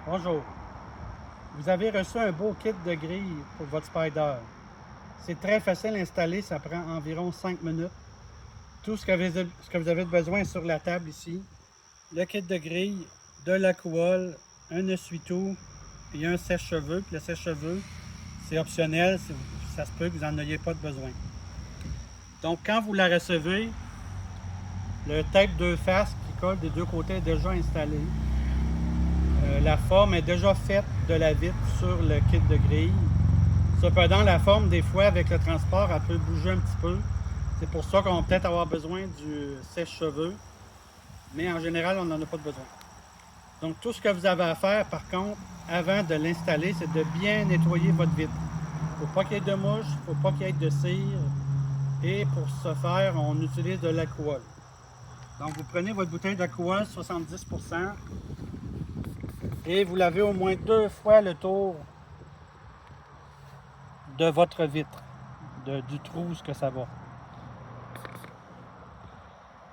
Bonjour. Vous avez reçu un beau kit de grille pour votre Spyder. C'est très facile à installer, ça prend environ 5 minutes. Tout ce que vous avez besoin est sur la table ici. Le kit de grille, de l'alcool, un essuie-tout et un sèche-cheveux. Puis le sèche-cheveux, c'est optionnel, ça se peut que vous n'en ayez pas de besoin. Donc quand vous la recevez, le tape deux faces qui colle des deux côtés est déjà installé. La forme est déjà faite de la vitre sur le kit de grille. Cependant, la forme, des fois, avec le transport, elle peut bouger un petit peu. C'est pour ça qu'on va peut-être avoir besoin du sèche-cheveux. Mais en général, on n'en a pas de besoin. Donc, tout ce que vous avez à faire, par contre, avant de l'installer, c'est de bien nettoyer votre vitre. Il ne faut pas qu'il y ait de mouches, il ne faut pas qu'il y ait de cire. Et pour ce faire, on utilise de l'alcool. Donc, vous prenez votre bouteille d'alcool, 70%, et vous lavez au moins 2 fois le tour de votre vitre, du trou où ce que ça va.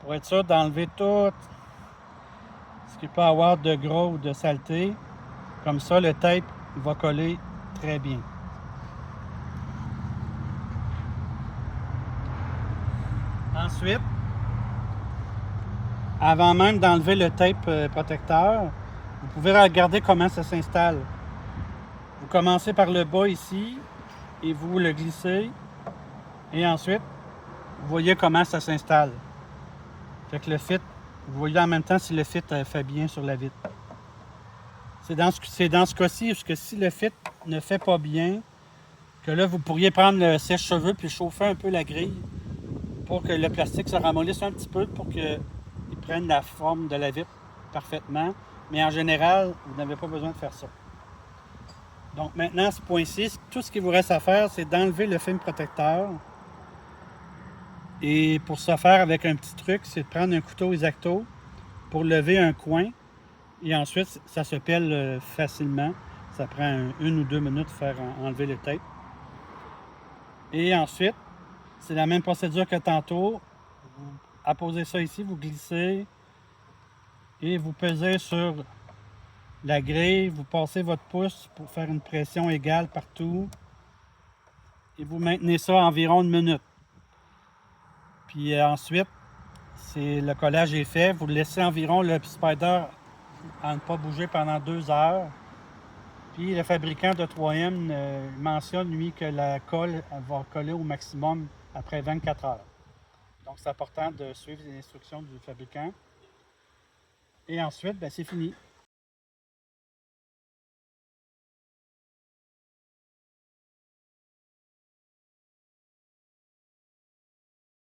Pour être sûr d'enlever tout ce qu'il peut avoir de gros ou de saleté. Comme ça, le tape va coller très bien. Ensuite, avant même d'enlever le tape protecteur, vous pouvez regarder comment ça s'installe. Vous commencez par le bas ici et vous le glissez. Et ensuite, vous voyez comment ça s'installe. Fait que le fit, vous voyez en même temps si le fit fait bien sur la vitre. C'est dans ce cas-ci, parce que si le fit ne fait pas bien, que là, vous pourriez prendre le sèche-cheveux puis chauffer un peu la grille pour que le plastique se ramollisse un petit peu pour qu'il prenne la forme de la vitre parfaitement. Mais en général, vous n'avez pas besoin de faire ça. Donc maintenant, à ce point-ci, tout ce qu'il vous reste à faire, c'est d'enlever le film protecteur. Et pour ce faire, avec un petit truc, c'est de prendre un couteau X-Acto pour lever un coin. Et ensuite, ça se pèle facilement. Ça prend 1 ou 2 minutes de faire enlever le tape. Et ensuite, c'est la même procédure que tantôt. Vous apposez ça ici, vous glissez et vous pesez sur la grille. Vous passez votre pouce pour faire une pression égale partout. Et vous maintenez ça environ 1 minute. Puis ensuite, le collage est fait. Vous laissez environ le Spyder à ne pas bouger pendant 2 heures. Puis le fabricant de 3M mentionne, lui, que la colle va coller au maximum après 24 heures. Donc, c'est important de suivre les instructions du fabricant. Et ensuite, c'est fini.